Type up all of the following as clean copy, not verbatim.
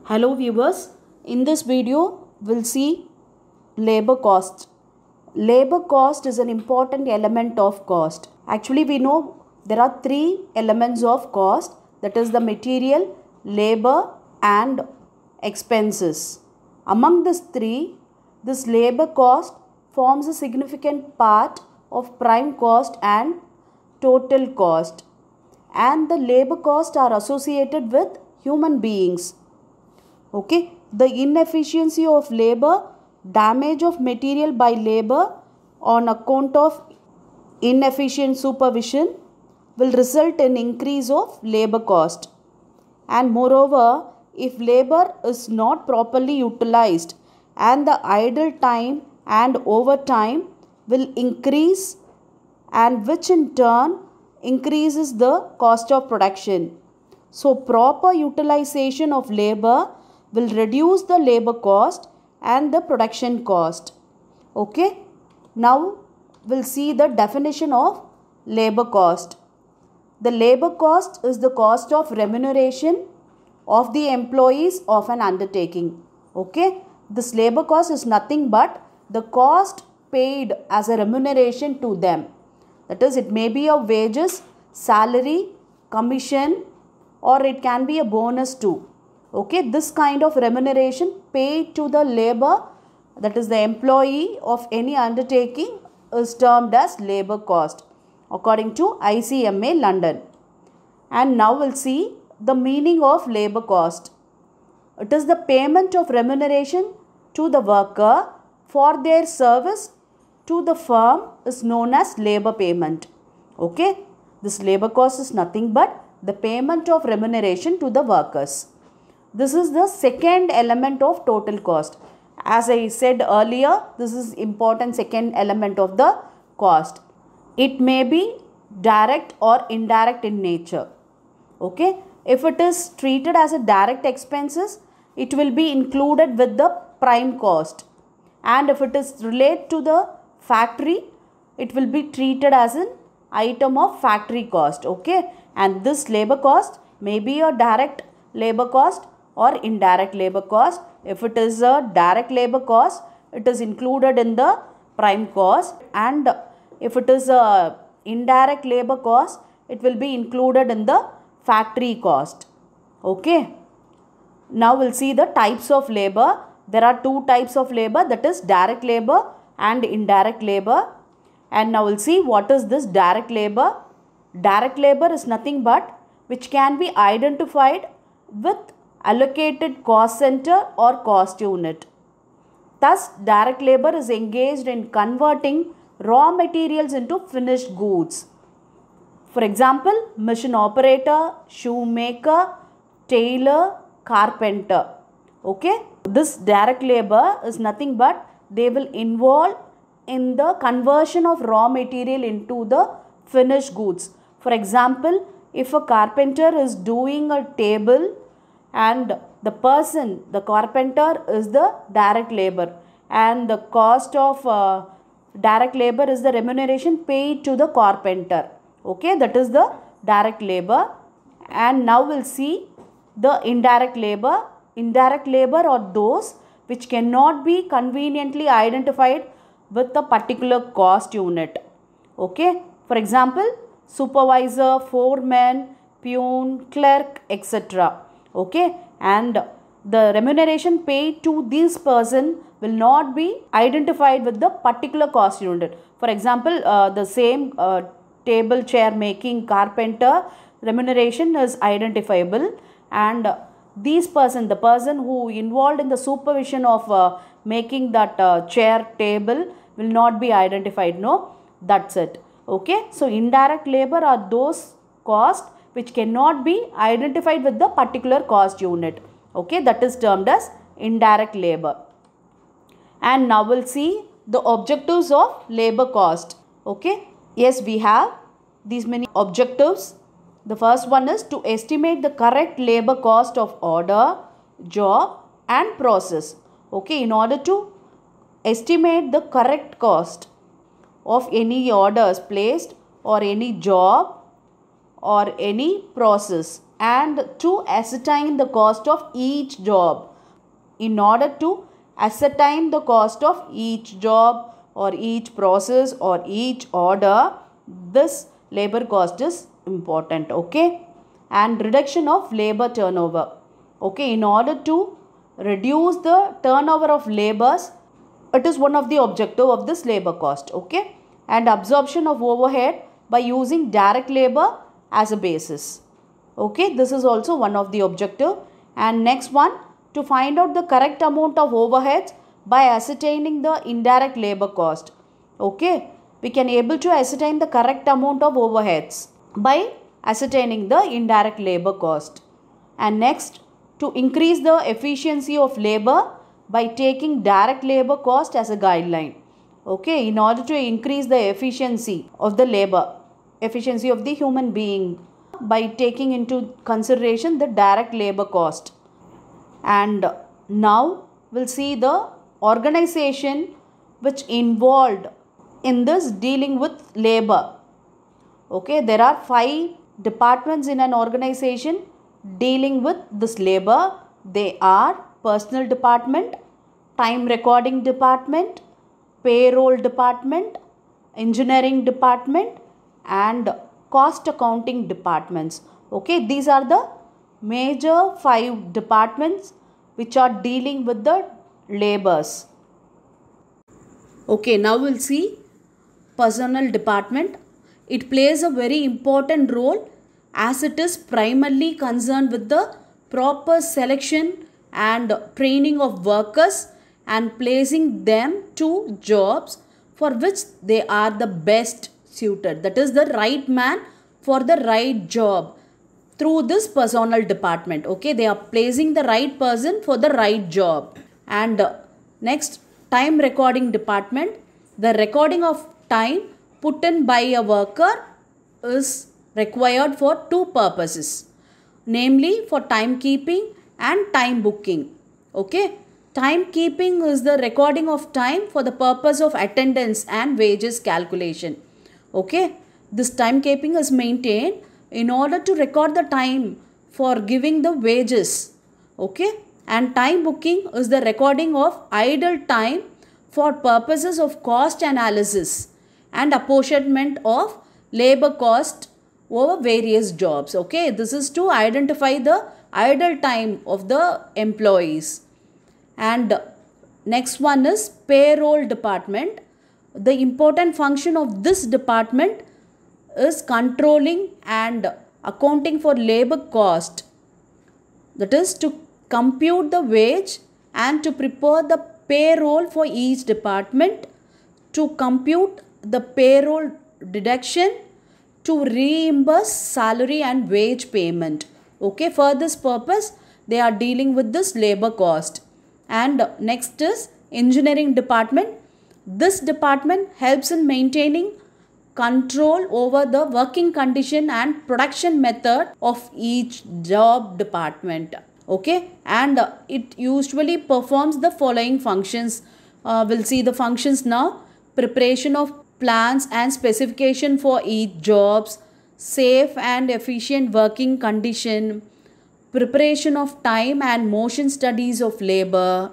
Hello viewers, in this video we'll see labor cost. Labor cost is an important element of cost. Actually we know there are three elements of cost, that is the material, labor and expenses. Among these three, this labor cost forms a significant part of prime cost and total cost. And the labor costs are associated with human beings. Okay, the inefficiency of labor, damage of material by labor on account of inefficient supervision will result in increase of labor cost. And moreover, if labor is not properly utilized and the idle time and overtime will increase, and which in turn increases the cost of production. So proper utilization of labor will reduce the labor cost and the production cost. Okay, now we'll see the definition of labor cost. The labor cost is the cost of remuneration of the employees of an undertaking. Okay, this labor cost is nothing but the cost paid as a remuneration to them. That is, it may be of wages, salary, commission, or it can be a bonus too. Okay, this kind of remuneration paid to the labor, that is the employee of any undertaking, is termed as labor cost according to ICMA London. And now we'll see the meaning of labor cost. It is the payment of remuneration to the worker for their service to the firm is known as labor payment. Okay, this labor cost is nothing but the payment of remuneration to the workers. This is the second element of total cost. As I said earlier, this is important second element of the cost. It may be direct or indirect in nature. Okay, if it is treated as a direct expenses, it will be included with the prime cost. And if it is related to the factory, it will be treated as an item of factory cost. Okay, and this labor cost may be a direct labor cost or indirect labor cost. If it is a direct labor cost, it is included in the prime cost, and if it is a indirect labor cost, it will be included in the factory cost. Okay, now we'll see the types of labor. There are two types of labor, that is direct labor and indirect labor. And now we'll see what is this direct labor. Direct labor is nothing but which can be identified with allocated cost center or cost unit. Thus, direct labor is engaged in converting raw materials into finished goods. For example, machine operator, shoemaker, tailor, carpenter. Okay, this direct labor is nothing but they will involve in the conversion of raw material into the finished goods. For example, if a carpenter is doing a table and the person, the carpenter, is the direct labor, and the cost of direct labor is the remuneration paid to the carpenter. Okay, that is the direct labor. And now we'll see the indirect labor. Indirect labor are those which cannot be conveniently identified with a particular cost unit. Okay, for example, supervisor, foreman, peon, clerk, etc. Okay, and the remuneration paid to this person will not be identified with the particular cost unit. For example, the same table, chair making carpenter remuneration is identifiable, and this person, the person who involved in the supervision of making that chair table, will not be identified. No, that's it. Okay, so indirect labor are those costs which cannot be identified with the particular cost unit. Okay, that is termed as indirect labor. And now we'll see the objectives of labor cost. Okay, yes, we have these many objectives. The first one is to estimate the correct labor cost of order, job and process. Okay, in order to estimate the correct cost of any orders placed or any job or any process. and to ascertain the cost of each job. In order to ascertain the cost of each job or each process or each order, this labor cost is important. Okay, and reduction of labor turnover. Okay, in order to reduce the turnover of labors, it is one of the objective of this labor cost. Okay, and absorption of overhead by using direct labor as a basis. Okay, this is also one of the objective. And next one, to find out the correct amount of overheads by ascertaining the indirect labor cost. Okay, we can able to ascertain the correct amount of overheads by ascertaining the indirect labor cost. And next, to increase the efficiency of labor by taking direct labor cost as a guideline. Okay, in order to increase the efficiency of the labor, efficiency of the human being, by taking into consideration the direct labor cost. And now we'll see the organization which involved in this dealing with labor. Okay, there are 5 departments in an organization dealing with this labor. They are personnel department, time recording department, payroll department, engineering department, and cost accounting departments. Okay, these are the major 5 departments which are dealing with the labors. Okay, now we'll see personnel department. It plays a very important role as it is primarily concerned with the proper selection and training of workers and placing them to jobs for which they are the best suited. That is the right man for the right job through this personnel department. Okay, they are placing the right person for the right job. And next, time recording department. The recording of time put in by a worker is required for 2 purposes, namely for timekeeping and time booking. Okay, timekeeping is the recording of time for the purpose of attendance and wages calculation. Okay, this timekeeping is maintained in order to record the time for giving the wages. Okay, and time booking is the recording of idle time for purposes of cost analysis and apportionment of labor cost over various jobs. Okay, this is to identify the idle time of the employees. And next one is payroll department. The important function of this department is controlling and accounting for labor cost. That is to compute the wage and to prepare the payroll for each department, to compute the payroll deduction, to reimburse salary and wage payment. Okay, for this purpose they are dealing with this labor cost. And next is engineering department. This department helps in maintaining control over the working condition and production method of each job department. Okay, and it usually performs the following functions. We'll see the functions now. Preparation of plans and specification for each jobs, safe and efficient working condition, preparation of time and motion studies of labor,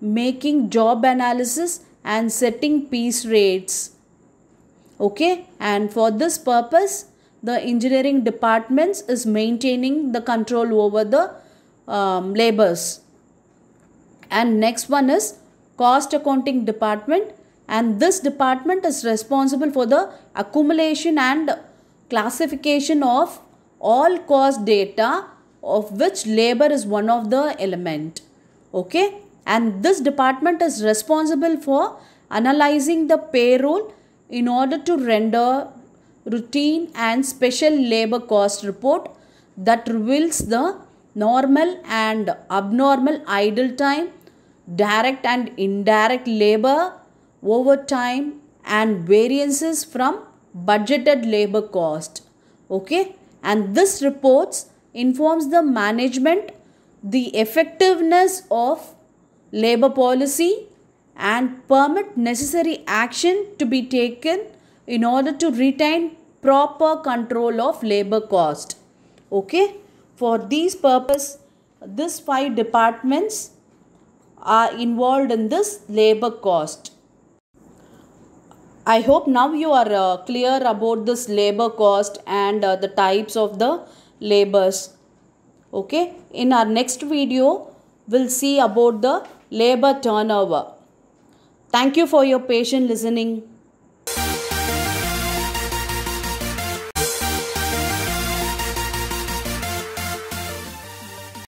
making job analysis and setting piece rates. Okay, and for this purpose the engineering departments is maintaining the control over the labors. And next one is cost accounting department, and this department is responsible for the accumulation and classification of all cost data, of which labor is one of the element. Okay, and this department is responsible for analyzing the payroll in order to render routine and special labor cost report that reveals the normal and abnormal idle time, direct and indirect labor, overtime, and variances from budgeted labor cost. Okay, and this reports informs the management the effectiveness of labor policy and permit necessary action to be taken in order to retain proper control of labor cost. Okay, For these purpose, these 5 departments are involved in this labor cost. I hope now you are clear about this labor cost and the types of the labors. Okay, in our next video, we'll see about the labor turnover. Thank you for your patient listening.